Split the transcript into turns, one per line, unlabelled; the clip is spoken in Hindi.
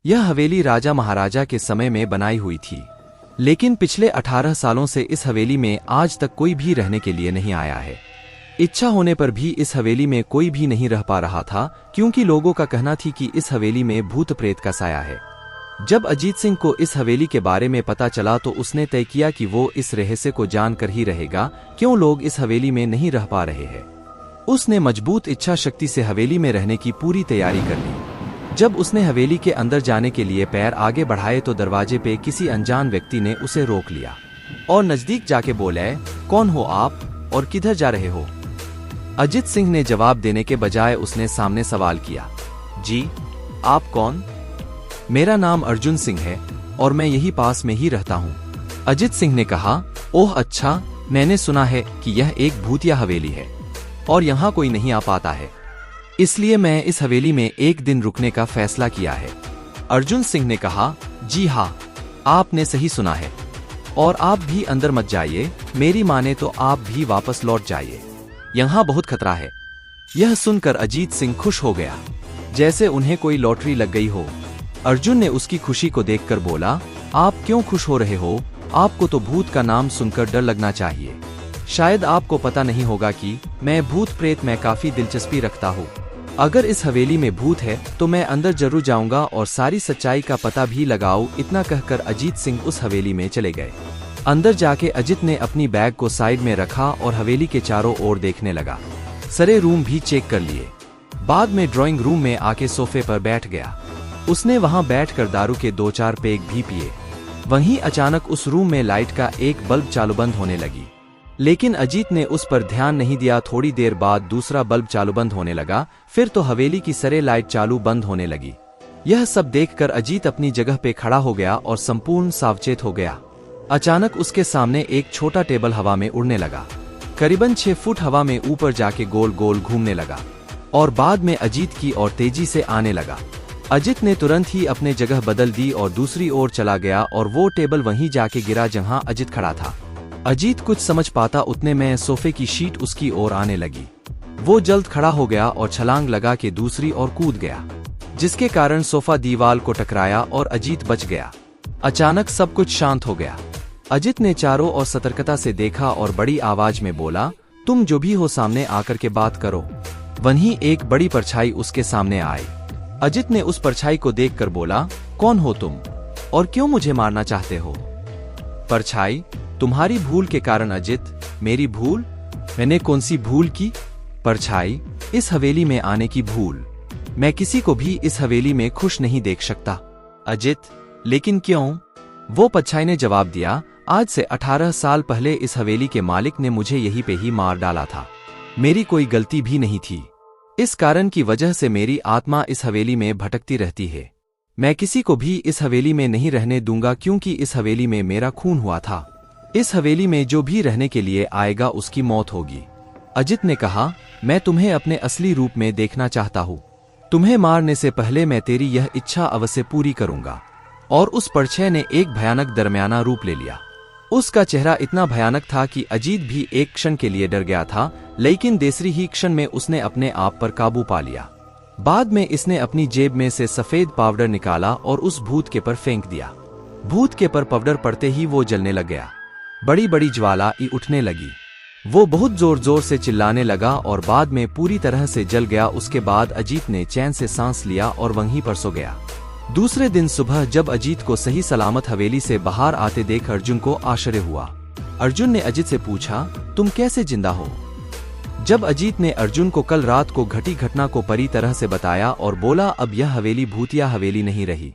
यह हवेली राजा महाराजा के समय में बनाई हुई थी, लेकिन पिछले 18 सालों से इस हवेली में आज तक कोई भी रहने के लिए नहीं आया है। इच्छा होने पर भी इस हवेली में कोई भी नहीं रह पा रहा था, क्योंकि लोगों का कहना थी कि इस हवेली में भूत प्रेत का साया है। जब अजीत सिंह को इस हवेली के बारे में पता चला तो उसने तय किया कि वो इस रहस्य को जानकर ही रहेगा, क्यों लोग इस हवेली में नहीं रह पा रहे हैं। उसने मजबूत इच्छा शक्ति से हवेली में रहने की पूरी तैयारी कर ली। जब उसने हवेली के अंदर जाने के लिए पैर आगे बढ़ाए तो दरवाजे पे किसी अनजान व्यक्ति ने उसे रोक लिया और नजदीक जाके बोला, कौन हो आप और किधर जा रहे हो? अजीत सिंह ने जवाब देने के बजाय उसने सामने सवाल किया, जी आप कौन? मेरा नाम अर्जुन सिंह है और मैं यही पास में ही रहता हूँ। अजीत सिंह ने कहा, ओह अच्छा, मैंने सुना है कि यह एक भूतिया हवेली है और यहाँ कोई नहीं आ पाता है, इसलिए मैं इस हवेली में एक दिन रुकने का फैसला किया है। अर्जुन सिंह ने कहा, जी हाँ, आपने सही सुना है और आप भी अंदर मत जाइए, मेरी माने तो आप भी वापस लौट जाइए, यहाँ बहुत खतरा है। यह सुनकर अजीत सिंह खुश हो गया, जैसे उन्हें कोई लॉटरी लग गई हो। अर्जुन ने उसकी खुशी को देखकर बोला, आप क्यों खुश हो रहे हो? आपको तो भूत का नाम सुनकर डर लगना चाहिए। शायद आपको पता नहीं होगा कि मैं भूत प्रेत में काफी दिलचस्पी रखता हूँ। अगर इस हवेली में भूत है तो मैं अंदर जरूर जाऊंगा और सारी सच्चाई का पता भी लगाऊं। इतना कहकर अजीत सिंह उस हवेली में चले गए। अंदर जाके अजीत ने अपनी बैग को साइड में रखा और हवेली के चारों ओर देखने लगा। सारे रूम भी चेक कर लिए। बाद में ड्राइंग रूम में आके सोफे पर बैठ गया। उसने वहां बैठकर दारू के 2-4 पेग भी पिए। वहीं अचानक उस रूम में लाइट का एक बल्ब चालू बंद होने लगी, लेकिन अजीत ने उस पर ध्यान नहीं दिया। थोड़ी देर बाद दूसरा बल्ब चालू बंद होने लगा, फिर तो हवेली की सारे लाइट चालू बंद होने लगी। यह सब देखकर अजीत अपनी जगह पे खड़ा हो गया और संपूर्ण सावचेत हो गया। अचानक उसके सामने एक छोटा टेबल हवा में उड़ने लगा। करीबन 6 फुट हवा में ऊपर जाके गोल गोल घूमने लगा और बाद में अजीत की ओर तेजी से आने लगा। अजीत ने तुरंत ही अपने जगह बदल दी और दूसरी ओर चला गया और वो टेबल वहीं जाके गिरा जहां अजीत खड़ा था। अजीत कुछ समझ पाता उतने में सोफे की शीट उसकी ओर आने लगी। वो जल्द खड़ा हो गया और छलांग लगा के दूसरी ओर कूद गया, जिसके कारण सोफा दीवार को टकराया और अजीत बच गया। अचानक सब कुछ शांत हो गया। अजीत ने चारों ओर सतर्कता से देखा और बड़ी आवाज में बोला, तुम जो भी हो सामने आकर के बात करो। वहीं एक बड़ी परछाई उसके सामने आई। अजीत ने उस परछाई को देखकर बोला, कौन हो तुम और क्यों मुझे मारना चाहते हो? परछाई, तुम्हारी भूल के कारण। अजीत, मेरी भूल? मैंने कौन सी भूल की? परछाई, इस हवेली में आने की भूल। मैं किसी को भी इस हवेली में खुश नहीं देख सकता। अजीत, लेकिन क्यों? वो परछाई ने जवाब दिया, आज से 18 साल पहले इस हवेली के मालिक ने मुझे यहीं पे ही मार डाला था। मेरी कोई गलती भी नहीं थी। इस कारण की वजह से मेरी आत्मा इस हवेली में भटकती रहती है। मैं किसी को भी इस हवेली में नहीं रहने दूंगा, क्योंकि इस हवेली में मेरा खून हुआ था। इस हवेली में जो भी रहने के लिए आएगा उसकी मौत होगी। अजीत ने कहा, मैं तुम्हें अपने असली रूप में देखना चाहता हूँ। तुम्हें मारने से पहले मैं तेरी यह इच्छा अवश्य पूरी करूंगा। और उस परछाई ने एक भयानक दरमियाना रूप ले लिया। उसका चेहरा इतना भयानक था कि अजीत भी एक क्षण के लिए डर गया था, लेकिन दूसरी ही क्षण में उसने अपने आप पर काबू पा लिया। बाद में इसने अपनी जेब में से सफेद पाउडर निकाला और उस भूत के पर फेंक दिया। भूत के पर पाउडर पड़ते ही वो जलने लग गया। बड़ी बड़ी ज्वाला उठने लगी। वो बहुत जोर जोर से चिल्लाने लगा और बाद में पूरी तरह से जल गया। उसके बाद अजीत ने चैन से सांस लिया और वहीं पर सो गया। दूसरे दिन सुबह जब अजीत को सही सलामत हवेली से बाहर आते देख अर्जुन को आश्चर्य हुआ। अर्जुन ने अजीत से पूछा, तुम कैसे जिंदा हो? जब अजीत ने अर्जुन को कल रात को घटी घटना को पूरी तरह से बताया और बोला, अब यह हवेली भूतिया हवेली नहीं रही।